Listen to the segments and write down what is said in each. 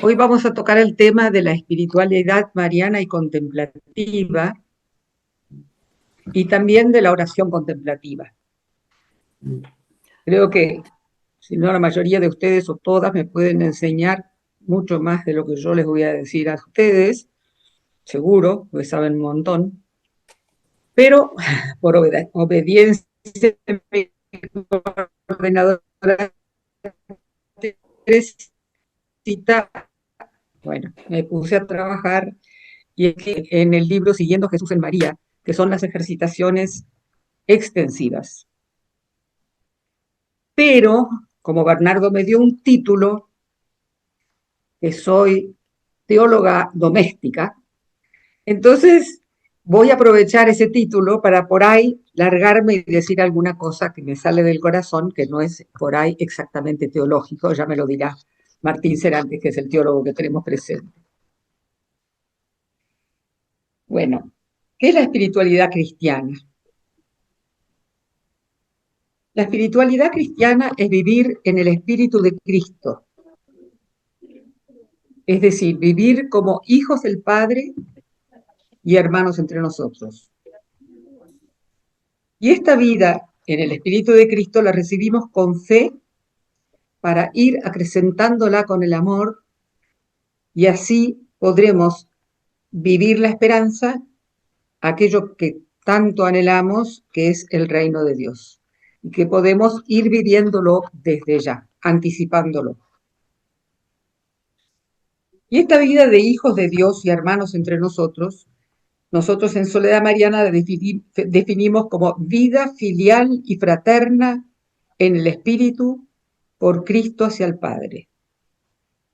Hoy vamos a tocar el tema de la espiritualidad mariana y contemplativa y también de la oración contemplativa. Creo que, si no la mayoría de ustedes o todas, me pueden enseñar mucho más de lo que yo les voy a decir a ustedes, seguro, porque saben un montón, pero por obediencia de mi ordenadora Teresita, bueno, me puse a trabajar y en el libro Siguiendo a Jesús en María, que son las ejercitaciones extensivas. Pero, como Bernardo me dio un título, que soy teóloga doméstica, entonces voy a aprovechar ese título para por ahí largarme y decir alguna cosa que me sale del corazón, que no es por ahí exactamente teológico, ya me lo dirá Martín Serantes, que es el teólogo que tenemos presente. Bueno, ¿qué es la espiritualidad cristiana? La espiritualidad cristiana es vivir en el espíritu de Cristo, es decir, vivir como hijos del Padre y hermanos entre nosotros. Y esta vida en el espíritu de Cristo la recibimos con fe para ir acrecentándola con el amor y así podremos vivir la esperanza, aquello que tanto anhelamos, que es el reino de Dios, y que podemos ir viviéndolo desde ya, anticipándolo. Y esta vida de hijos de Dios y hermanos entre nosotros en Soledad Mariana la definimos como vida filial y fraterna en el Espíritu por Cristo hacia el Padre.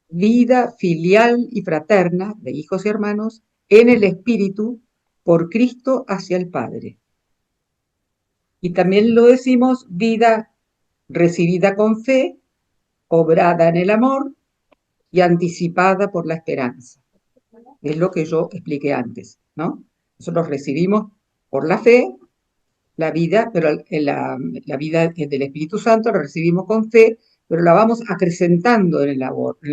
Vida filial y fraterna de hijos y hermanos en el Espíritu por Cristo hacia el Padre. Y también lo decimos vida recibida con fe, obrada en el amor y anticipada por la esperanza. Es lo que yo expliqué antes, ¿no? Nosotros recibimos por la fe la vida, pero la vida del Espíritu Santo la recibimos con fe, pero la vamos acrecentando en el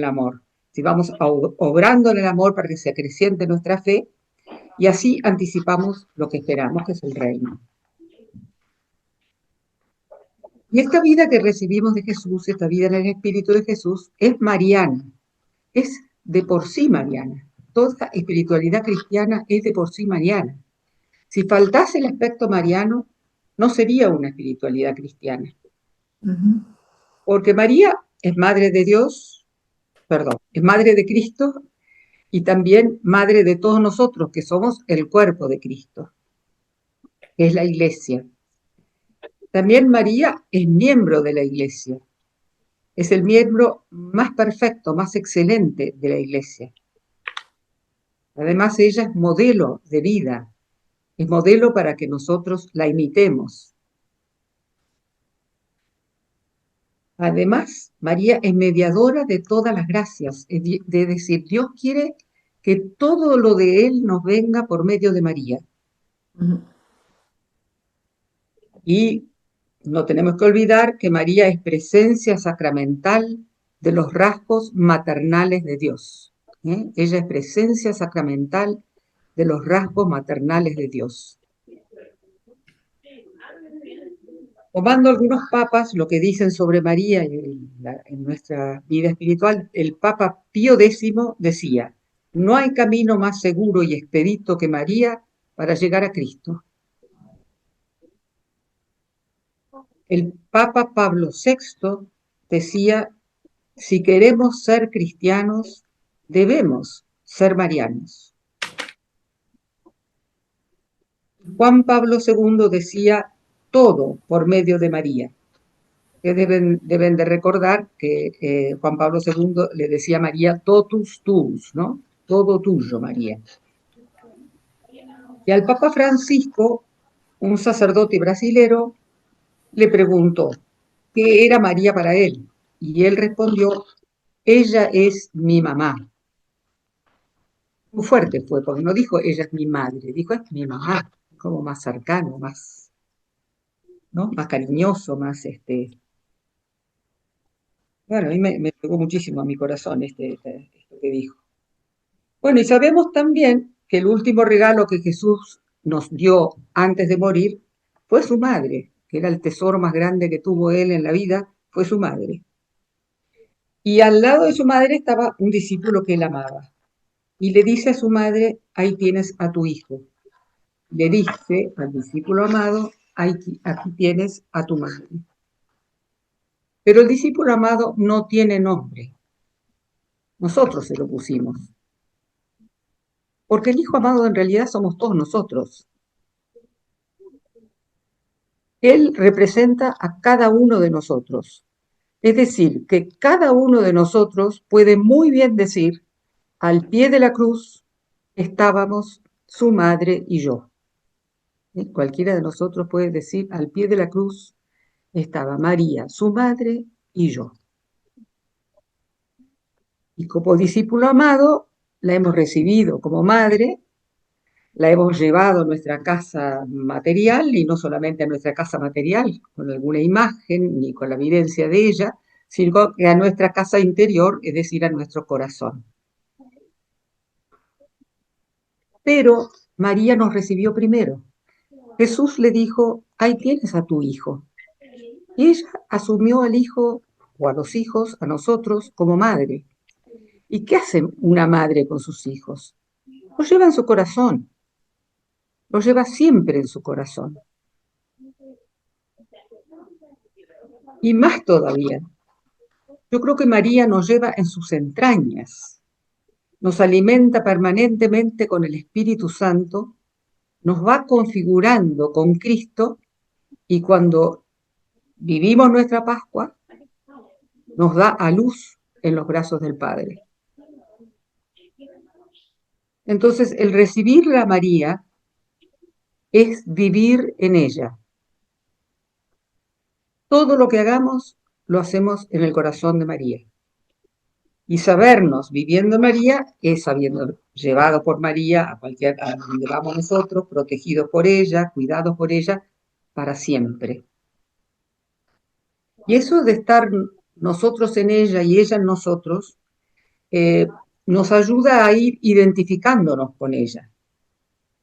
amor. Si vamos obrando en el amor para que se acreciente nuestra fe, y así anticipamos lo que esperamos, que es el reino. Y esta vida que recibimos de Jesús, esta vida en el Espíritu de Jesús, es mariana, es de por sí mariana. Toda espiritualidad cristiana es de por sí mariana. Si faltase el aspecto mariano, no sería una espiritualidad cristiana. Porque María es madre de Dios, perdón, es madre de Cristo y también madre de todos nosotros, que somos el cuerpo de Cristo, que es la iglesia. También María es miembro de la iglesia, es el miembro más perfecto, más excelente de la iglesia. Además, ella es modelo de vida, es modelo para que nosotros la imitemos. Además, María es mediadora de todas las gracias, es decir, Dios quiere que todo lo de Él nos venga por medio de María. Y no tenemos que olvidar que María es presencia sacramental de los rasgos maternales de Dios. Ella es presencia sacramental de los rasgos maternales de Dios. Tomando algunos papas lo que dicen sobre María en nuestra vida espiritual, el Papa Pío X decía, no hay camino más seguro y expedito que María para llegar a Cristo. El Papa Pablo VI decía, si queremos ser cristianos, debemos ser marianos. Juan Pablo II decía, todo por medio de María. Que deben de recordar que Juan Pablo II le decía a María, totus tuus, ¿no? Todo tuyo, María. Y al Papa Francisco, un sacerdote brasilero, le preguntó qué era María para él. Y él respondió, ella es mi mamá. Muy fuerte fue, porque no dijo, ella es mi madre, dijo, es mi mamá, como más cercano, más, ¿no? Más cariñoso, más, Bueno, a mí me pegó muchísimo a mi corazón esto lo que dijo. Bueno, y sabemos también que el último regalo que Jesús nos dio antes de morir fue su madre, que era el tesoro más grande que tuvo él en la vida, fue su madre. Y al lado de su madre estaba un discípulo que él amaba. Y le dice a su madre, ahí tienes a tu hijo. Le dice al discípulo amado, aquí tienes a tu madre. Pero el discípulo amado no tiene nombre. Nosotros se lo pusimos. Porque el hijo amado en realidad somos todos nosotros. Él representa a cada uno de nosotros. Es decir, que cada uno de nosotros puede muy bien decir, al pie de la cruz estábamos su madre y yo. Cualquiera de nosotros puede decir, al pie de la cruz estaba María, su madre y yo. Y como discípulo amado, la hemos recibido como madre, la hemos llevado a nuestra casa material y no solamente a nuestra casa material, con alguna imagen ni con la evidencia de ella, sino que a nuestra casa interior, es decir, a nuestro corazón. Pero María nos recibió primero. Jesús le dijo, ahí tienes a tu hijo. Y ella asumió al hijo o a los hijos, a nosotros, como madre. ¿Y qué hace una madre con sus hijos? Los lleva en su corazón, los lleva siempre en su corazón. Y más todavía, yo creo que María nos lleva en sus entrañas, nos alimenta permanentemente con el Espíritu Santo, nos va configurando con Cristo y cuando vivimos nuestra Pascua, nos da a luz en los brazos del Padre. Entonces, el recibirla a María es vivir en ella. Todo lo que hagamos, lo hacemos en el corazón de María. Y sabernos viviendo María es habiendo llevado por María a donde vamos nosotros, protegidos por ella, cuidados por ella, para siempre. Y eso de estar nosotros en ella y ella en nosotros, nos ayuda a ir identificándonos con ella,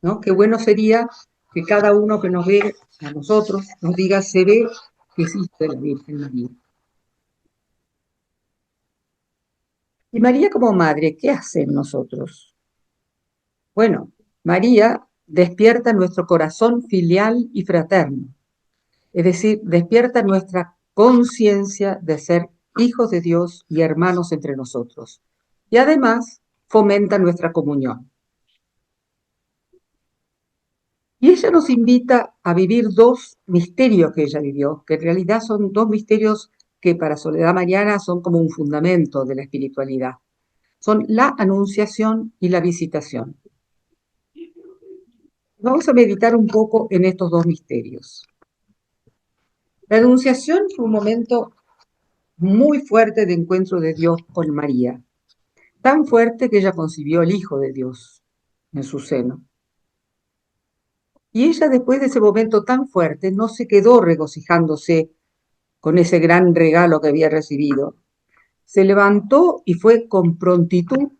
¿no? Qué bueno sería que cada uno que nos ve a nosotros nos diga, se ve que existe la Virgen María. Y María como madre, ¿qué hace en nosotros? Bueno, María despierta nuestro corazón filial y fraterno, es decir, despierta nuestra conciencia de ser hijos de Dios y hermanos entre nosotros. Y además fomenta nuestra comunión. Y ella nos invita a vivir dos misterios que ella vivió, que en realidad son dos misterios que para Soledad Mariana son como un fundamento de la espiritualidad. Son la anunciación y la visitación. Vamos a meditar un poco en estos dos misterios. La anunciación fue un momento muy fuerte de encuentro de Dios con María, tan fuerte que ella concibió el Hijo de Dios en su seno. Y ella después de ese momento tan fuerte no se quedó regocijándose con ese gran regalo que había recibido. Se levantó y fue con prontitud,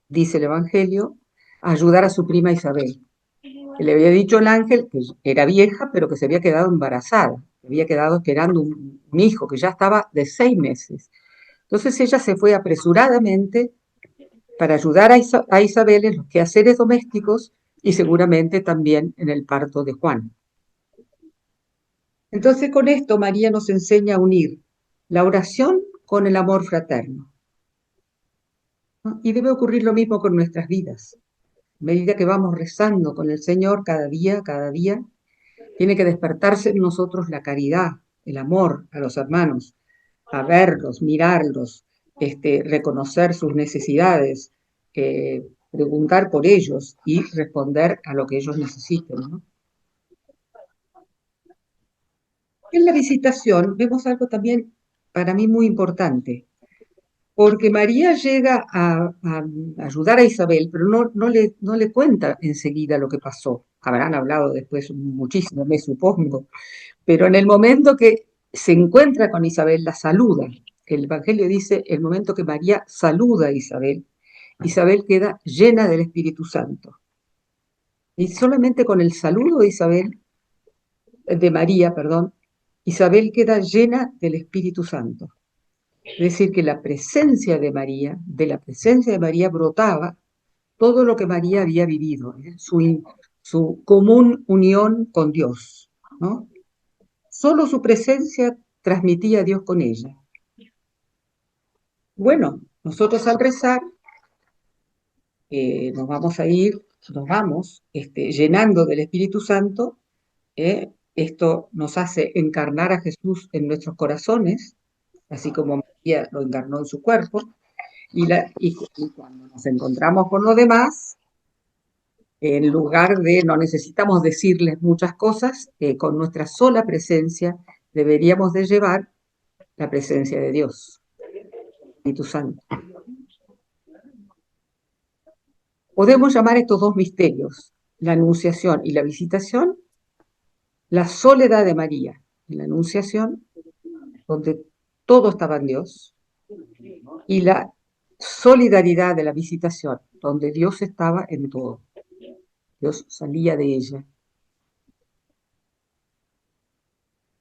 dice el Evangelio, a ayudar a su prima Isabel. Le había dicho el ángel que era vieja, pero que se había quedado embarazada, había quedado esperando un hijo que ya estaba de 6 meses. Entonces ella se fue apresuradamente para ayudar a Isabel en los quehaceres domésticos y seguramente también en el parto de Juan. Entonces con esto María nos enseña a unir la oración con el amor fraterno, ¿no? Y debe ocurrir lo mismo con nuestras vidas. A medida que vamos rezando con el Señor cada día, tiene que despertarse en nosotros la caridad, el amor a los hermanos, a verlos, mirarlos, reconocer sus necesidades, preguntar por ellos y responder a lo que ellos necesiten, ¿no? En la visitación vemos algo también para mí muy importante, porque María llega a ayudar a Isabel, pero no le cuenta enseguida lo que pasó. Habrán hablado después muchísimo, me supongo, pero en el momento que se encuentra con Isabel, la saluda. El Evangelio dice el momento que María saluda a Isabel. Isabel queda llena del Espíritu Santo. Y solamente con el saludo de María, perdón, Isabel queda llena del Espíritu Santo. Es decir, que de la presencia de María brotaba todo lo que María había vivido, su común unión con Dios, ¿no? Solo su presencia transmitía a Dios con ella. Bueno, nosotros al rezar nos vamos a ir, nos vamos llenando del Espíritu Santo. Esto nos hace encarnar a Jesús en nuestros corazones, así como María lo encarnó en su cuerpo, y cuando nos encontramos con los demás, en lugar de, no necesitamos decirles muchas cosas, con nuestra sola presencia deberíamos de llevar la presencia de Dios, Espíritu Santo. Podemos llamar estos dos misterios, la Anunciación y la Visitación, la soledad de María en la Anunciación, donde todo estaba en Dios, y la solidaridad de la Visitación, donde Dios estaba en todo. Dios salía de ella.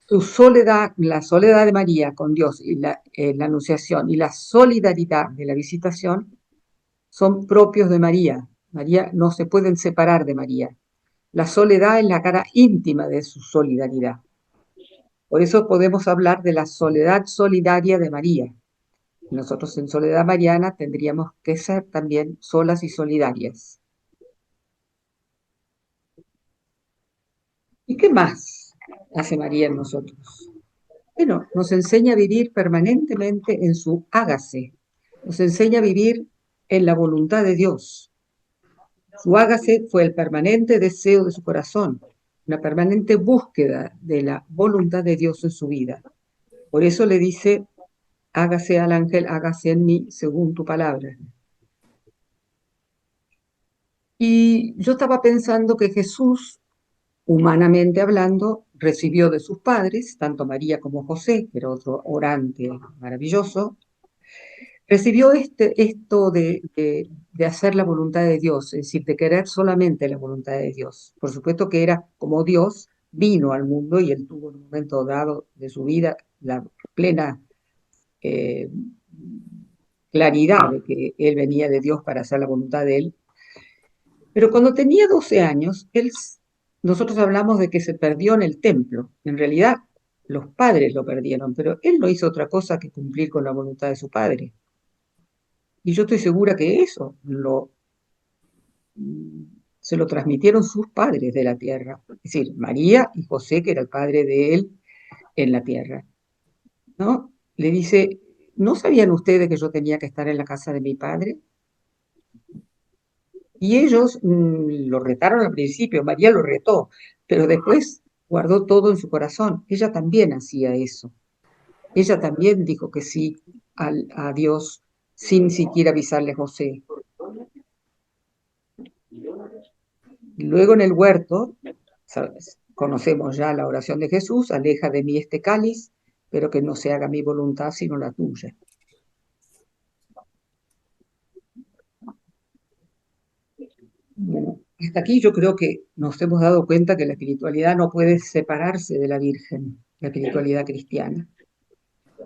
Su soledad, la soledad de María con Dios y la Anunciación y la solidaridad de la Visitación son propios de María. María no se pueden separar de María. La soledad es la cara íntima de su solidaridad. Por eso podemos hablar de la soledad solidaria de María. Nosotros en Soledad Mariana tendríamos que ser también solas y solidarias. ¿Y qué más hace María en nosotros? Bueno, nos enseña a vivir permanentemente en su hágase. Nos enseña a vivir en la voluntad de Dios. Su hágase fue el permanente deseo de su corazón, una permanente búsqueda de la voluntad de Dios en su vida. Por eso le dice, hágase al ángel, hágase en mí según tu palabra. Y yo estaba pensando que Jesús, humanamente hablando, recibió de sus padres, tanto María como José, que era otro orante maravilloso, recibió esto de hacer la voluntad de Dios, es decir, de querer solamente la voluntad de Dios. Por supuesto que era como Dios, vino al mundo y él tuvo en un momento dado de su vida la plena eh, claridad de que él venía de Dios para hacer la voluntad de él. Pero cuando tenía 12 años, nosotros hablamos de que se perdió en el templo. En realidad, los padres lo perdieron, pero él no hizo otra cosa que cumplir con la voluntad de su padre. Y yo estoy segura que eso se lo transmitieron sus padres de la tierra. Es decir, María y José, que era el padre de él en la tierra. ¿No? Le dice, ¿no sabían ustedes que yo tenía que estar en la casa de mi padre? Y ellos lo retaron al principio, María lo retó, pero después guardó todo en su corazón. Ella también hacía eso. Ella también dijo que sí a Dios sin siquiera avisarle a José. Luego en el huerto, ¿sabes? Conocemos ya la oración de Jesús, aleja de mí este cáliz, pero que no se haga mi voluntad sino la tuya. Bueno, hasta aquí yo creo que nos hemos dado cuenta que la espiritualidad no puede separarse de la Virgen, la espiritualidad cristiana.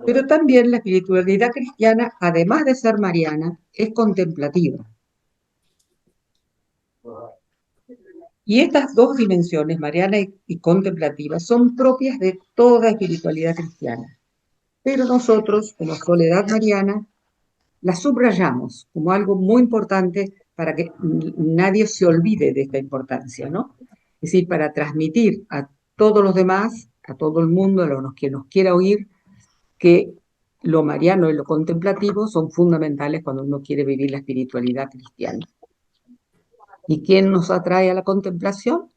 Pero también la espiritualidad cristiana, además de ser mariana, es contemplativa. Y estas dos dimensiones, mariana y contemplativa, son propias de toda espiritualidad cristiana. Pero nosotros, como Soledad Mariana, las subrayamos como algo muy importante para que nadie se olvide de esta importancia, ¿no? Es decir, para transmitir a todos los demás, a todo el mundo, a los que nos quiera oír, que lo mariano y lo contemplativo son fundamentales cuando uno quiere vivir la espiritualidad cristiana. ¿Y quién nos atrae a la contemplación?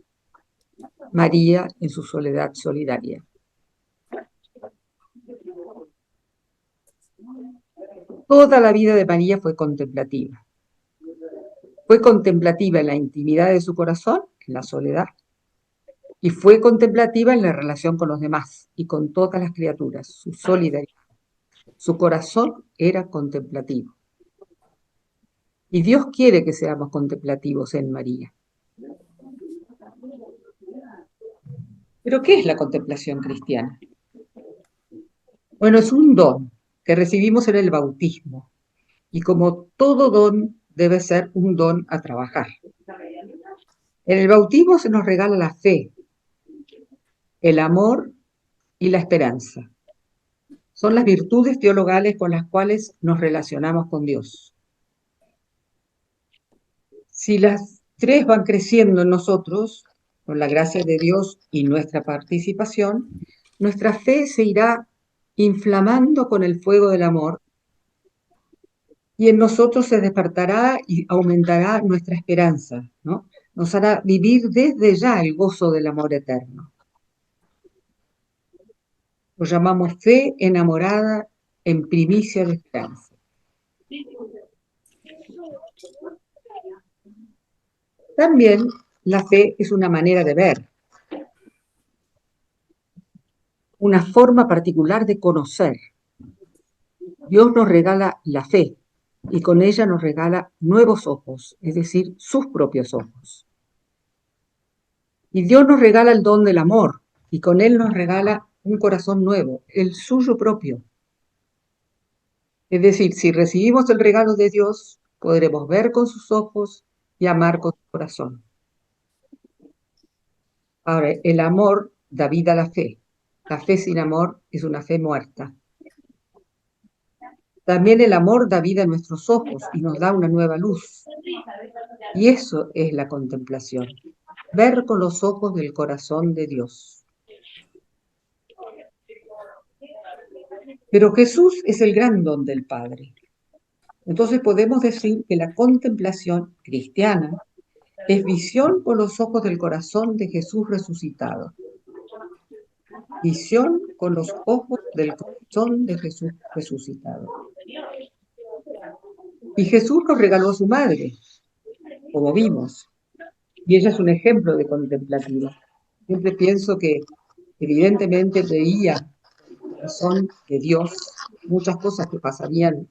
María en su soledad solidaria. Toda la vida de María fue contemplativa. Fue contemplativa en la intimidad de su corazón, en la soledad, y fue contemplativa en la relación con los demás y con todas las criaturas, su solidaridad. Su corazón era contemplativo. Y Dios quiere que seamos contemplativos en María. ¿Pero qué es la contemplación cristiana? Bueno, es un don que recibimos en el bautismo y como todo don debe ser un don a trabajar. En el bautismo se nos regala la fe, el amor y la esperanza. Son las virtudes teologales con las cuales nos relacionamos con Dios. Si las tres van creciendo en nosotros, con la gracia de Dios y nuestra participación, nuestra fe se irá inflamando con el fuego del amor y en nosotros se despertará y aumentará nuestra esperanza, ¿no? Nos hará vivir desde ya el gozo del amor eterno. Lo llamamos fe enamorada en primicia de esperanza. También la fe es una manera de ver, una forma particular de conocer. Dios nos regala la fe y con ella nos regala nuevos ojos, es decir, sus propios ojos. Y Dios nos regala el don del amor y con él nos regala un corazón nuevo, el suyo propio. Es decir, si recibimos el regalo de Dios, podremos ver con sus ojos y amar con su corazón. Ahora, el amor da vida a la fe. La fe sin amor es una fe muerta. También el amor da vida a nuestros ojos y nos da una nueva luz. Y eso es la contemplación, ver con los ojos del corazón de Dios. Pero Jesús es el gran don del Padre. Entonces podemos decir que la contemplación cristiana es visión con los ojos del corazón de Jesús resucitado. Visión con los ojos del corazón de Jesús resucitado. Y Jesús nos regaló a su madre, como vimos, y ella es un ejemplo de contemplativa. Siempre pienso que evidentemente veía el corazón de Dios, muchas cosas que pasarían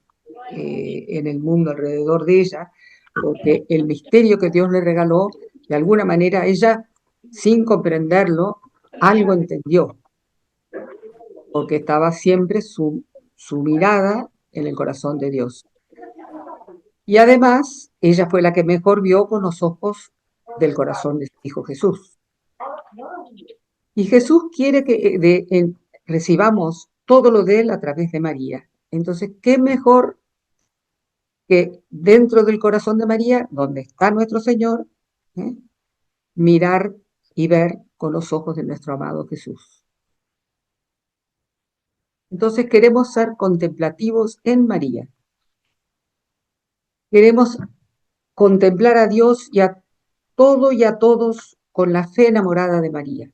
en el mundo alrededor de ella, porque el misterio que Dios le regaló, de alguna manera ella, sin comprenderlo, algo entendió, porque estaba siempre su mirada en el corazón de Dios. Y además, ella fue la que mejor vio con los ojos del corazón de su Hijo Jesús. Y Jesús quiere que recibamos todo lo de Él a través de María. Entonces, ¿qué mejor que dentro del corazón de María, donde está nuestro Señor, mirar y ver con los ojos de nuestro amado Jesús? Entonces queremos ser contemplativos en María. Queremos contemplar a Dios y a todo y a todos con la fe enamorada de María,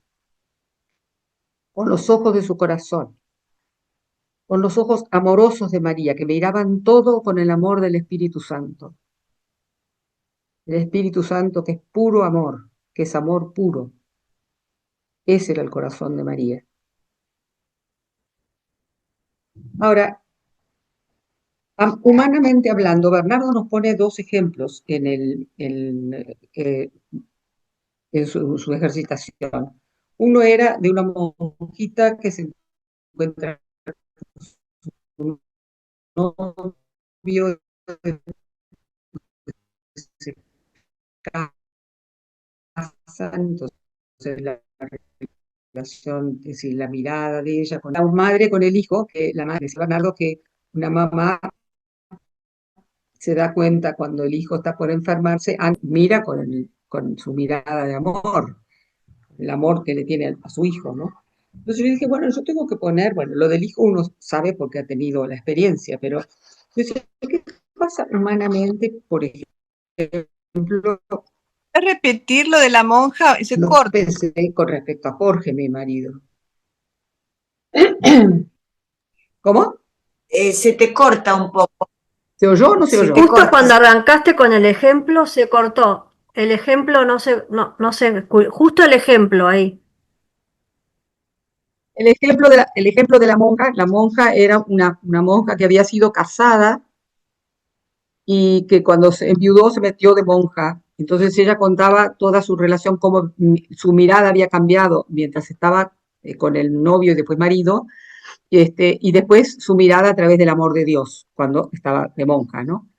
con los ojos de su corazón, con los ojos amorosos de María, que miraban todo con el amor del Espíritu Santo. El Espíritu Santo que es puro amor, que es amor puro. Ese era el corazón de María. Ahora, humanamente hablando, Bernardo nos pone dos ejemplos en su ejercitación. Uno era de una monjita que se encuentra con un novio, se casan, entonces la relación, es decir, la mirada de ella con la madre, con el hijo, que la madre decía Bernardo que una mamá se da cuenta cuando el hijo está por enfermarse, mira con su mirada de amor, el amor que le tiene a su hijo, ¿no? Entonces yo dije, bueno, yo tengo que poner, bueno, lo del hijo uno sabe porque ha tenido la experiencia, pero yo decía, ¿qué pasa humanamente, por ejemplo? Repetir lo de la monja, se Lo corta. pensé con respecto a Jorge, mi marido. ¿Cómo? Se te corta un poco. ¿Se oyó o no se oyó? Justo cuando arrancaste con el ejemplo se cortó. El ejemplo no se, justo el ejemplo ahí. El ejemplo de la monja era una monja que había sido casada y que cuando se enviudó se metió de monja. Entonces ella contaba toda su relación, cómo su mirada había cambiado mientras estaba con el novio y después marido, y después su mirada a través del amor de Dios, cuando estaba de monja, ¿no?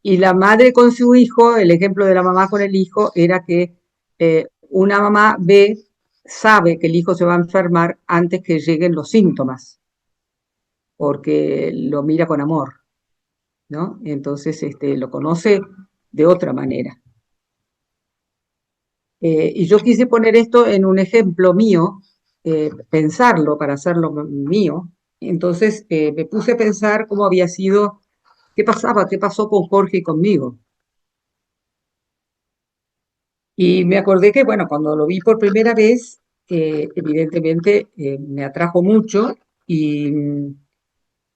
Y la madre con su hijo, el ejemplo de la mamá con el hijo, era que una mamá sabe que el hijo se va a enfermar antes que lleguen los síntomas, porque lo mira con amor, ¿no? Entonces lo conoce de otra manera. Y yo quise poner esto en un ejemplo mío, pensarlo para hacerlo mío. Entonces me puse a pensar cómo había sido, qué pasaba, qué pasó con Jorge y conmigo. Y me acordé que, bueno, cuando lo vi por primera vez, evidentemente me atrajo mucho y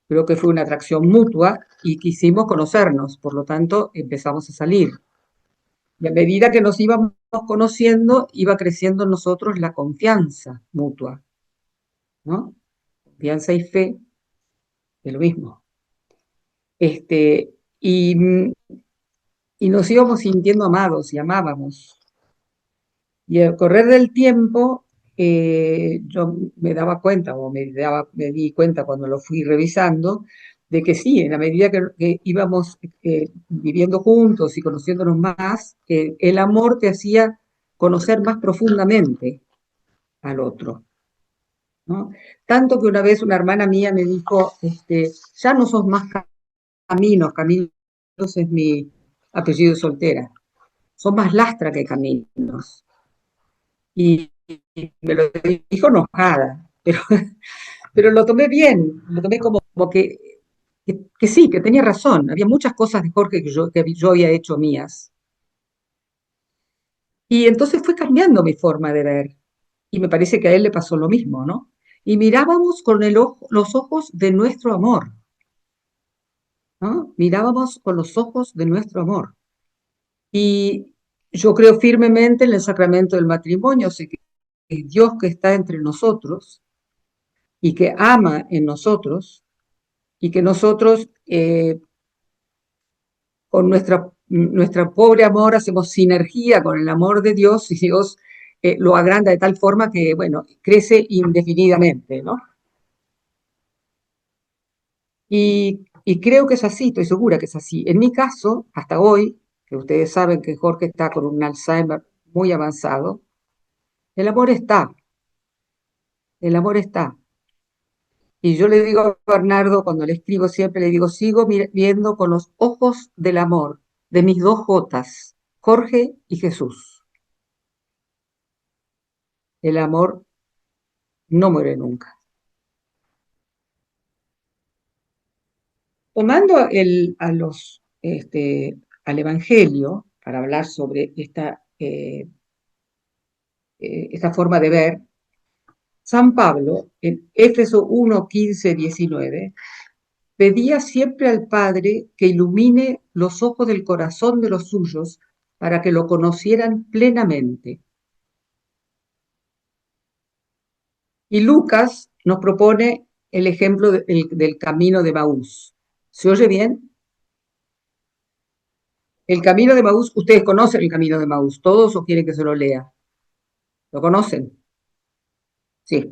creo que fue una atracción mutua y quisimos conocernos, por lo tanto empezamos a salir. Y a medida que nos íbamos conociendo, iba creciendo en nosotros la confianza mutua, ¿no? Confianza y fe es lo mismo. Y, y nos íbamos sintiendo amados y amábamos. Y al correr del tiempo, yo me daba cuenta, o me di cuenta cuando lo fui revisando, de que sí, en la medida que íbamos viviendo juntos y conociéndonos más, el amor te hacía conocer más profundamente al otro, ¿no? Tanto que una vez una hermana mía me dijo, ya no sos más Caminos, Caminos es mi apellido soltera, sos más Lastra que Caminos. Y me lo dijo enojada, pero lo tomé bien, lo tomé como que sí, que tenía razón. Había muchas cosas de Jorge que yo había hecho mías. Y entonces fue cambiando mi forma de ver. Y me parece que a él le pasó lo mismo, ¿no? Y mirábamos con los ojos de nuestro amor, ¿no? Mirábamos con los ojos de nuestro amor. Y yo creo firmemente en el sacramento del matrimonio, sé que Dios que está entre nosotros y que ama en nosotros, y que nosotros con nuestra pobre amor hacemos sinergia con el amor de Dios y Dios lo agranda de tal forma que, bueno, crece indefinidamente, ¿no? Y creo que es así, estoy segura que es así. En mi caso, hasta hoy, que ustedes saben que Jorge está con un Alzheimer muy avanzado, el amor está, el amor está. Y yo le digo a Bernardo, cuando le escribo siempre, le digo, sigo viendo con los ojos del amor de mis dos Jotas, Jorge y Jesús. El amor no muere nunca. Tomando al Evangelio, para hablar sobre esta forma de ver, San Pablo, en Éfeso 1, 15, 19, pedía siempre al Padre que ilumine los ojos del corazón de los suyos para que lo conocieran plenamente. Y Lucas nos propone el ejemplo del camino de Maús. ¿Se oye bien? El camino de Maús, ustedes conocen el camino de Maús, ¿todos o quieren que se lo lea? ¿Lo conocen? Sí.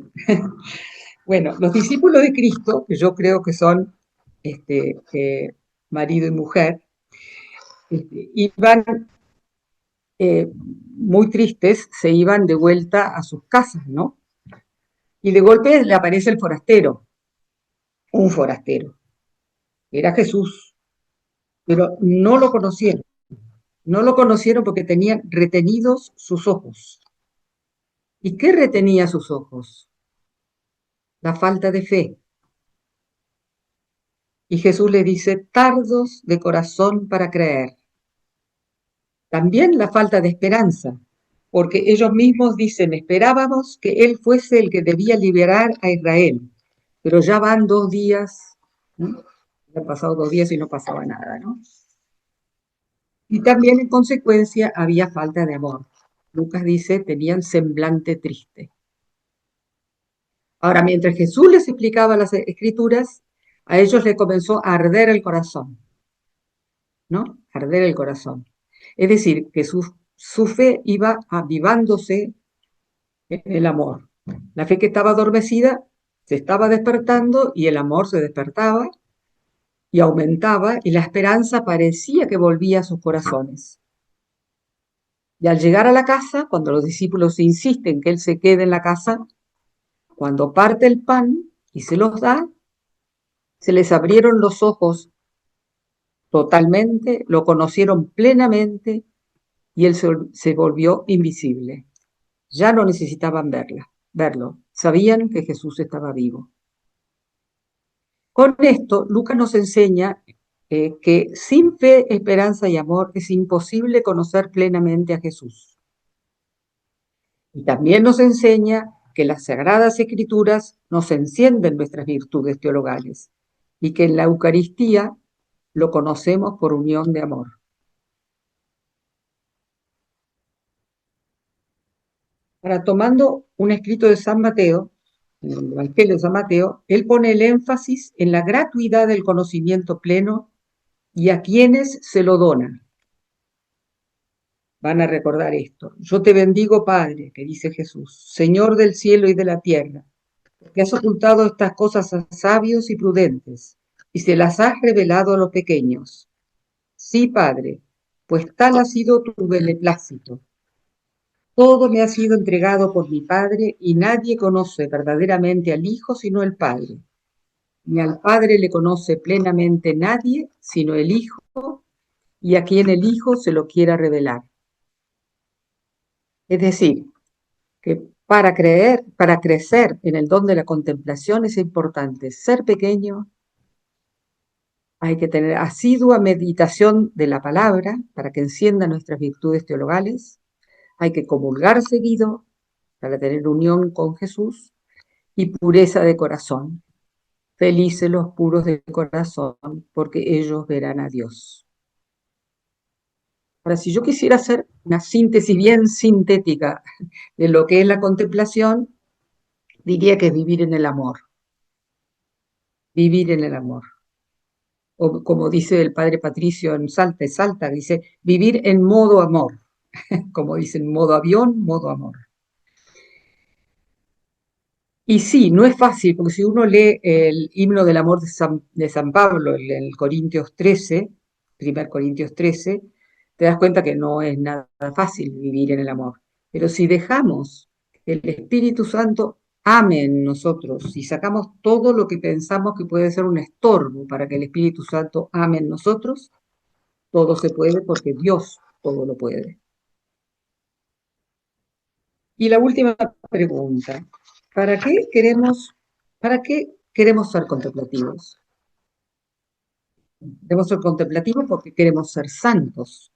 Bueno, los discípulos de Cristo, que yo creo que son marido y mujer, iban muy tristes, se iban de vuelta a sus casas, ¿no? Y de golpe le aparece el forastero, un forastero. Era Jesús, pero no lo conocieron. No lo conocieron porque tenían retenidos sus ojos. ¿Y qué retenía sus ojos? La falta de fe. Y Jesús le dice, tardos de corazón para creer. También la falta de esperanza, porque ellos mismos dicen, esperábamos que Él fuese el que debía liberar a Israel, pero ya van 2 días, ¿no? Ya han pasado 2 días y no pasaba nada, ¿no? Y también en consecuencia había falta de amor. Lucas dice, tenían semblante triste. Ahora, mientras Jesús les explicaba las escrituras, a ellos les comenzó a arder el corazón, ¿no? Arder el corazón. Es decir, que su fe iba avivándose en el amor. La fe que estaba adormecida se estaba despertando y el amor se despertaba y aumentaba y la esperanza parecía que volvía a sus corazones. Y al llegar a la casa, cuando los discípulos insisten que él se quede en la casa, cuando parte el pan y se los da, se les abrieron los ojos totalmente, lo conocieron plenamente y él se volvió invisible. Ya no necesitaban verlo, sabían que Jesús estaba vivo. Con esto, Lucas nos enseña que sin fe, esperanza y amor es imposible conocer plenamente a Jesús. Y también nos enseña que las Sagradas Escrituras nos encienden nuestras virtudes teologales y que en la Eucaristía lo conocemos por unión de amor. Ahora, tomando un escrito de San Mateo, en el Evangelio de San Mateo, él pone el énfasis en la gratuidad del conocimiento pleno y a quienes se lo donan. Van a recordar esto. Yo te bendigo, Padre, que dice Jesús, Señor del cielo y de la tierra, que has ocultado estas cosas a sabios y prudentes, y se las has revelado a los pequeños. Sí, Padre, pues tal ha sido tu beneplácito. Todo me ha sido entregado por mi Padre, y nadie conoce verdaderamente al Hijo sino el Padre. Ni al Padre le conoce plenamente nadie sino el Hijo, y a quien el Hijo se lo quiera revelar. Es decir, que para crecer en el don de la contemplación es importante ser pequeño, hay que tener asidua meditación de la palabra para que encienda nuestras virtudes teologales, hay que comulgar seguido para tener unión con Jesús y pureza de corazón. Felices los puros de corazón, porque ellos verán a Dios. Ahora, si yo quisiera hacer una síntesis bien sintética de lo que es la contemplación, diría que es vivir en el amor. Vivir en el amor. O como dice el padre Patricio en Salta, dice, vivir en modo amor. Como dicen, modo avión, modo amor. Y sí, no es fácil, porque si uno lee el himno del amor de San Pablo, el Corintios 13, 1 Corintios 13, te das cuenta que no es nada fácil vivir en el amor. Pero si dejamos que el Espíritu Santo ame en nosotros y sacamos todo lo que pensamos que puede ser un estorbo para que el Espíritu Santo ame en nosotros, todo se puede porque Dios todo lo puede. Y la última pregunta, para qué queremos ser contemplativos? Queremos ser contemplativos porque queremos ser santos.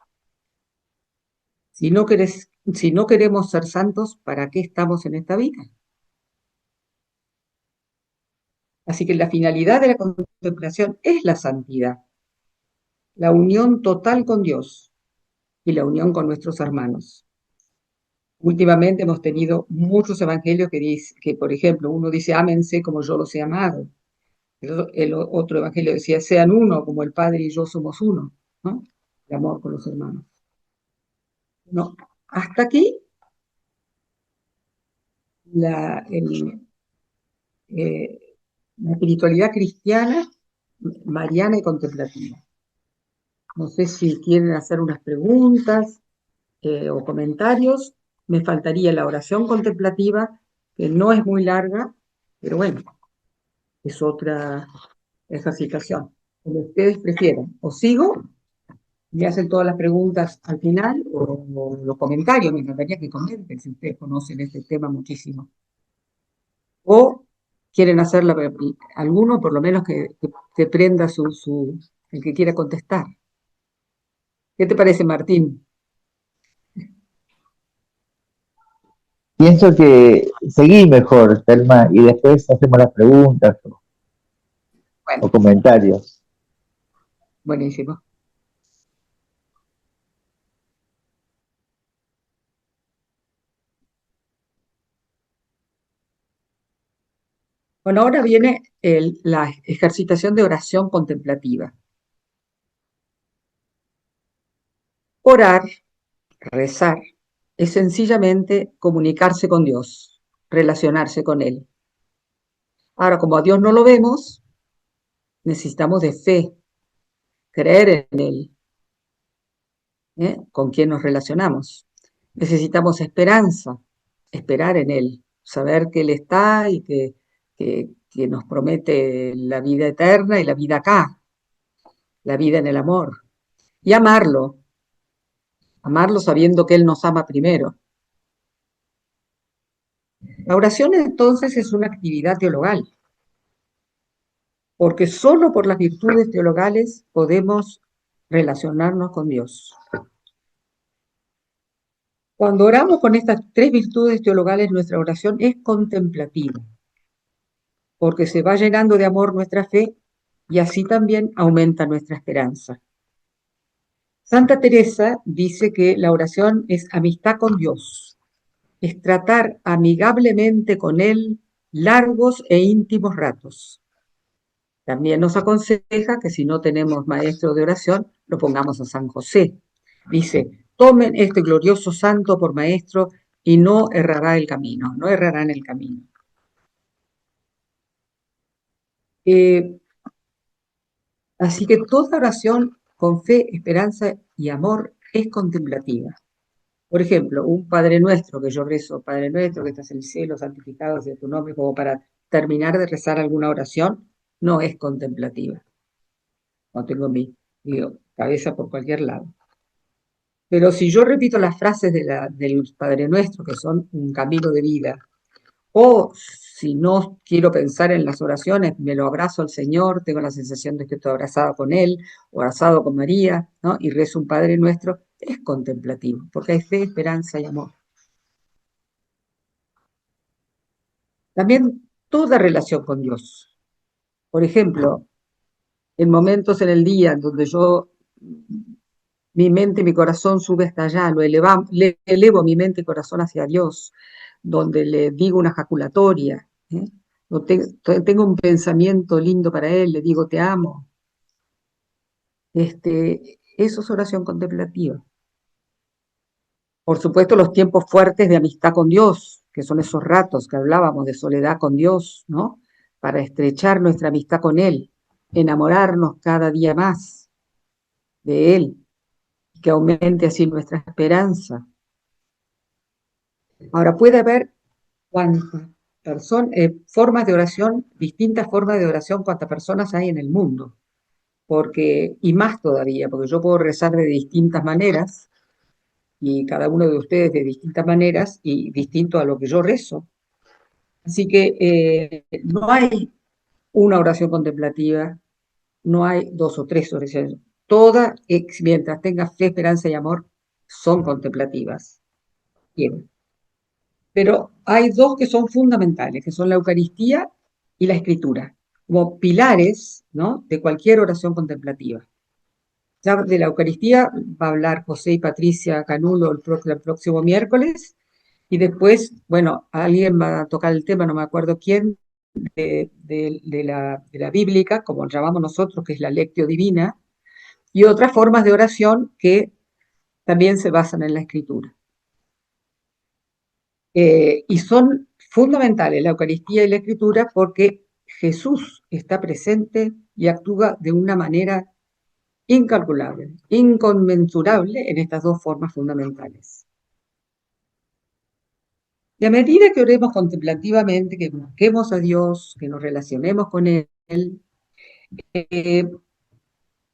Si no queremos ser santos, ¿para qué estamos en esta vida? Así que la finalidad de la contemplación es la santidad, la unión total con Dios y la unión con nuestros hermanos. Últimamente hemos tenido muchos evangelios que, por ejemplo, uno dice, ámense como yo los he amado. El otro evangelio decía, sean uno como el Padre y yo somos uno, ¿no? El amor con los hermanos. No, hasta aquí la, el, la espiritualidad cristiana, mariana y contemplativa. No sé si quieren hacer unas preguntas o comentarios. Me faltaría la oración contemplativa, que no es muy larga, pero bueno, es otra ejercitación. Como ustedes prefieran. O sigo, me hacen todas las preguntas al final, o los comentarios. Me encantaría que comenten si ustedes conocen este tema muchísimo. O quieren hacerla, alguno por lo menos que prenda el que quiera contestar. ¿Qué te parece, Martín? Pienso que seguí mejor, Telma, y después hacemos las preguntas o Bueno, comentarios. buenísimo. Bueno, ahora viene la ejercitación de oración contemplativa. Orar, rezar, es sencillamente comunicarse con Dios, relacionarse con Él. Ahora, como a Dios no lo vemos, necesitamos de fe, creer en Él, con quien nos relacionamos. Necesitamos esperanza, esperar en Él, saber que Él está y que nos promete la vida eterna y la vida acá, la vida en el amor. Y amarlo sabiendo que Él nos ama primero. La oración entonces es una actividad teologal, porque solo por las virtudes teologales podemos relacionarnos con Dios. Cuando oramos con estas tres virtudes teologales, nuestra oración es contemplativa, porque se va llenando de amor nuestra fe y así también aumenta nuestra esperanza. Santa Teresa dice que la oración es amistad con Dios, es tratar amigablemente con Él largos e íntimos ratos. También nos aconseja que si no tenemos maestro de oración, lo pongamos a San José. Dice, tomen este glorioso santo por maestro y no errará el camino, no errará en el camino. Así que toda oración con fe, esperanza y amor es contemplativa. Por ejemplo, un Padre Nuestro que yo rezo, Padre Nuestro que estás en el cielo, santificado sea tu nombre, como para terminar de rezar alguna oración, no es contemplativa. No tengo mi cabeza por cualquier lado. Pero si yo repito las frases del Padre Nuestro, que son un camino de vida, o si no quiero pensar en las oraciones, me lo abrazo al Señor, tengo la sensación de que estoy abrazado con Él, o abrazado con María, ¿no? Y rezo un Padre Nuestro, es contemplativo, porque hay fe, esperanza y amor. También toda relación con Dios. Por ejemplo, en momentos en el día en donde mi mente y mi corazón sube hasta allá, le elevo mi mente y corazón hacia Dios, donde le digo una jaculatoria, tengo un pensamiento lindo para Él, le digo te amo. Eso es oración contemplativa. Por supuesto, los tiempos fuertes de amistad con Dios, que son esos ratos que hablábamos de soledad con Dios, ¿no? Para estrechar nuestra amistad con Él, enamorarnos cada día más de Él, que aumente así nuestra esperanza. Ahora, puede haber formas de oración, distintas formas de oración, cuantas personas hay en el mundo, y más todavía, porque yo puedo rezar de distintas maneras, y cada uno de ustedes de distintas maneras, y distinto a lo que yo rezo. Así que no hay una oración contemplativa, no hay dos o tres oraciones. Todas, mientras tenga fe, esperanza y amor, son contemplativas. Bien. Pero hay dos que son fundamentales, que son la Eucaristía y la Escritura, como pilares, ¿no?, de cualquier oración contemplativa. Ya de la Eucaristía va a hablar José y Patricia Canulo el próximo miércoles, y después, bueno, alguien va a tocar el tema, no me acuerdo quién, de la bíblica, como llamamos nosotros, que es la Lectio Divina, y otras formas de oración que también se basan en la Escritura. Y son fundamentales la Eucaristía y la Escritura porque Jesús está presente y actúa de una manera incalculable, inconmensurable en estas dos formas fundamentales. Y a medida que oremos contemplativamente, que busquemos a Dios, que nos relacionemos con Él,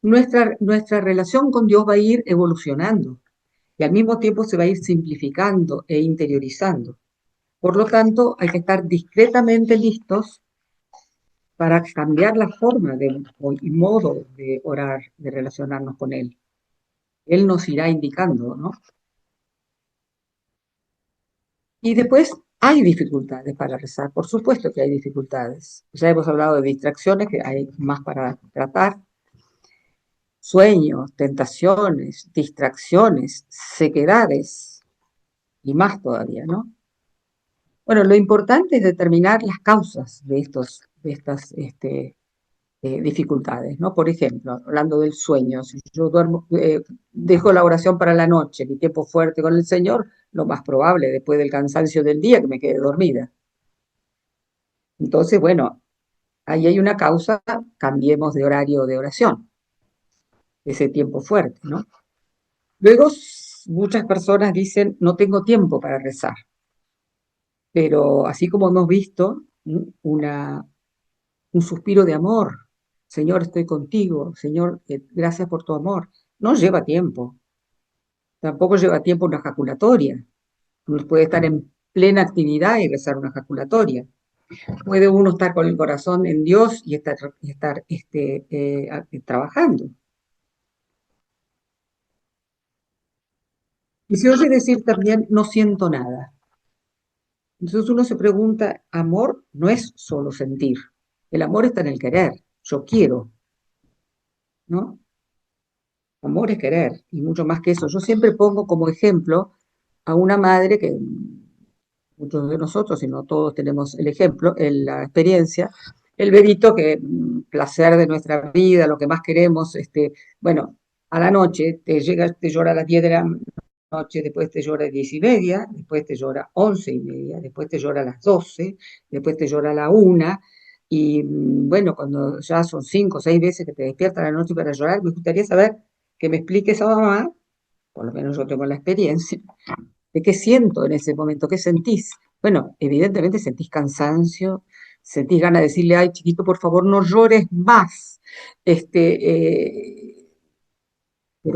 nuestra relación con Dios va a ir evolucionando y al mismo tiempo se va a ir simplificando e interiorizando. Por lo tanto, hay que estar discretamente listos para cambiar la forma y modo de orar, de relacionarnos con Él. Él nos irá indicando, ¿no? Y después hay dificultades para rezar, por supuesto que hay dificultades. Ya hemos hablado de distracciones, que hay más para tratar. Sueños, tentaciones, distracciones, sequedades y más todavía, ¿no? Bueno, lo importante es determinar las causas de estas dificultades, ¿no? Por ejemplo, hablando del sueño, si yo duermo, dejo la oración para la noche, mi tiempo fuerte con el Señor, lo más probable, después del cansancio del día, que me quede dormida. Entonces, bueno, ahí hay una causa, cambiemos de horario de oración, ese tiempo fuerte, ¿no? Luego, muchas personas dicen, no tengo tiempo para rezar, pero así como hemos visto, un suspiro de amor, Señor, estoy contigo, Señor, gracias por tu amor, no lleva tiempo, tampoco lleva tiempo una ejaculatoria, uno puede estar en plena actividad y rezar una ejaculatoria, puede uno estar con el corazón en Dios y estar trabajando. Y se oye decir también, no siento nada. Entonces uno se pregunta, amor no es solo sentir, el amor está en el querer, yo quiero, ¿no? Amor es querer, y mucho más que eso. Yo siempre pongo como ejemplo a una madre que muchos de nosotros, si no todos tenemos el ejemplo, la experiencia, el bebito que placer de nuestra vida, lo que más queremos, bueno, a la noche te llega, te llora a las 10 de la noche, después te llora a 10:30, después te llora 11:30, después te llora a las 12, después te llora a la 1, y bueno, cuando ya son 5 o 6 veces que te despierta a la noche para llorar, me gustaría saber que me expliques a mamá, por lo menos yo tengo la experiencia, de qué siento en ese momento, qué sentís. Bueno, evidentemente sentís cansancio, sentís ganas de decirle, ay, chiquito, por favor, no llores más. Pero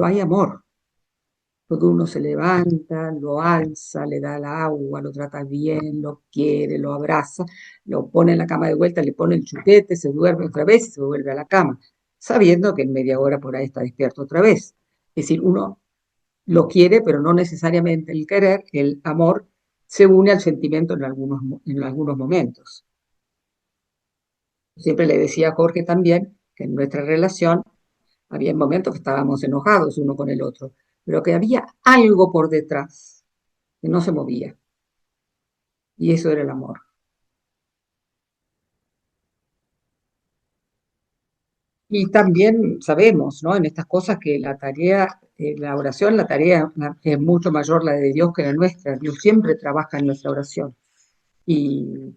hay amor, porque uno se levanta, lo alza, le da el agua, lo trata bien, lo quiere, lo abraza, lo pone en la cama de vuelta, le pone el chupete, se duerme otra vez y se vuelve a la cama, sabiendo que en media hora por ahí está despierto otra vez. Es decir, uno lo quiere, pero no necesariamente el querer, el amor se une al sentimiento en algunos momentos. Siempre le decía a Jorge también que en nuestra relación había momentos que estábamos enojados uno con el otro, pero que había algo por detrás que no se movía, y eso era el amor. Y también sabemos, ¿no? En estas cosas que la tarea, la oración, la tarea es mucho mayor la de Dios que la nuestra. Dios siempre trabaja en nuestra oración. Y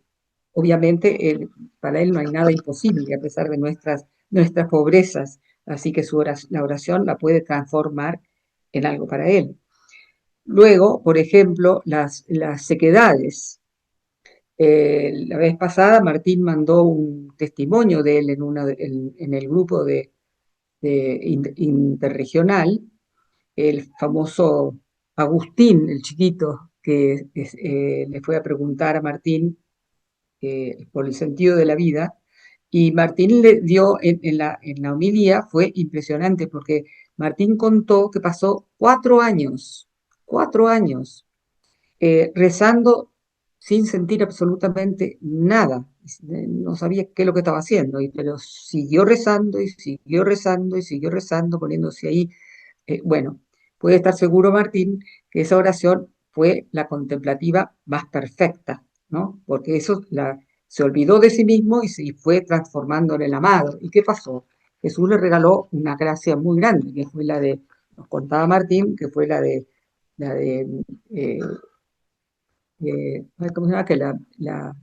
obviamente para Él no hay nada imposible, a pesar de nuestras pobrezas. Así que la oración la puede transformar en algo para Él. Luego, por ejemplo, las sequedades. La vez pasada Martín mandó un testimonio de él en el grupo interregional, el famoso Agustín, el chiquito, que le fue a preguntar a Martín por el sentido de la vida, y Martín le dio en la homilía, fue impresionante, porque Martín contó que pasó 4 años, rezando sin sentir absolutamente nada, no sabía qué es lo que estaba haciendo, pero siguió rezando y siguió rezando y siguió rezando, poniéndose ahí. Bueno, puede estar seguro Martín que esa oración fue la contemplativa más perfecta, ¿no? Porque se olvidó de sí mismo y se fue transformando en el amado. ¿Y qué pasó? Jesús le regaló una gracia muy grande, que fue nos contaba Martín, que fue la de eh, ¿cómo se llama?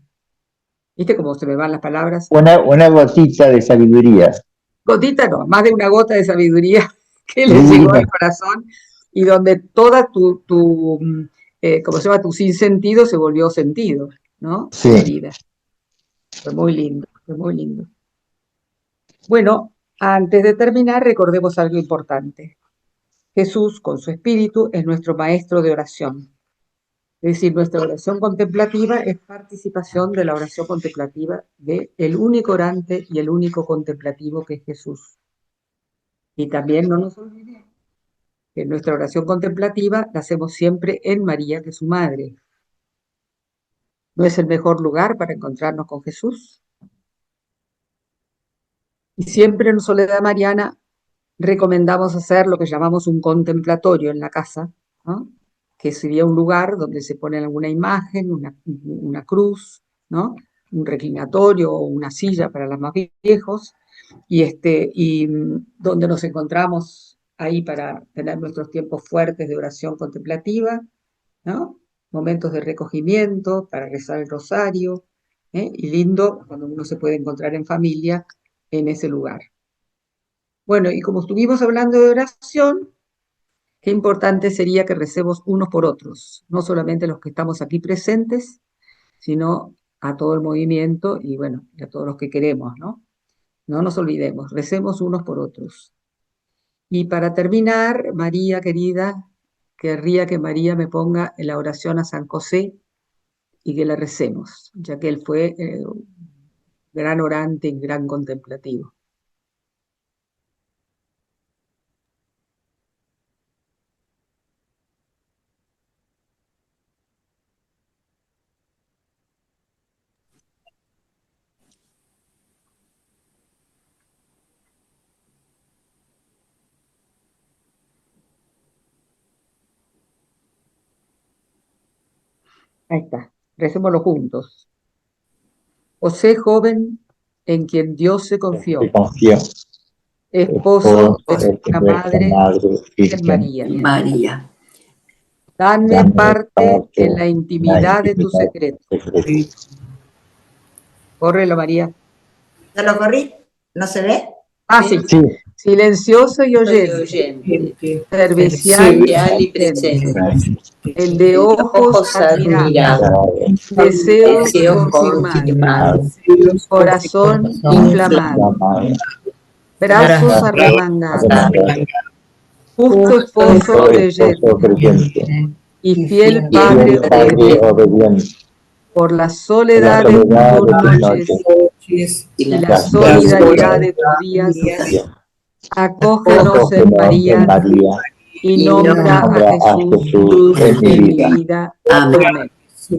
¿Viste cómo se me van las palabras? Una gotita de sabiduría. Gotita no, más de una gota de sabiduría que le llegó Divina. al corazón y donde toda ¿cómo se llama? Tu sinsentido se volvió sentido, ¿no? Sí. En la vida. Fue muy lindo, fue muy lindo. Bueno, antes de terminar, recordemos algo importante. Jesús, con su espíritu, es nuestro maestro de oración. Es decir, nuestra oración contemplativa es participación de la oración contemplativa del único orante y el único contemplativo que es Jesús. Y también no nos olvidemos que nuestra oración contemplativa la hacemos siempre en María, que es su madre. ¿No es el mejor lugar para encontrarnos con Jesús? Y siempre en Soledad Mariana recomendamos hacer lo que llamamos un contemplatorio en la casa, ¿no? Que sería un lugar donde se pone alguna imagen, una cruz, ¿no? Un reclinatorio o una silla para los más viejos, y donde nos encontramos ahí para tener nuestros tiempos fuertes de oración contemplativa, ¿no? Momentos de recogimiento para rezar el rosario, y lindo cuando uno se puede encontrar en familia en ese lugar. Bueno, y como estuvimos hablando de oración, qué importante sería que recemos unos por otros, no solamente los que estamos aquí presentes, sino a todo el movimiento y bueno, y a todos los que queremos, ¿no? No nos olvidemos, recemos unos por otros. Y para terminar, María querida, querría que María me ponga en la oración a San José y que la recemos, ya que él fue gran orante y gran contemplativo. Ahí está, recémoslo juntos. José joven, en quien Dios se confió, Te confío, esposo de nuestra nuestra Madre, Virgen María. María. Dame Dame parte parte en la intimidad de tu secreto. Córrelo, María. ¿Ya lo corrí? ¿No se ve? Ah, sí. Sí, Silencioso y oyente, servicial y presente, el de ojos admirados, deseos confirmados, corazón inflamado, brazos arremangados, justo esposo creyente y fiel padre obediente, por la soledad de tus noches y la solidaridad de tus días, acógenos en María y nombra a Jesús en mi vida. Amén.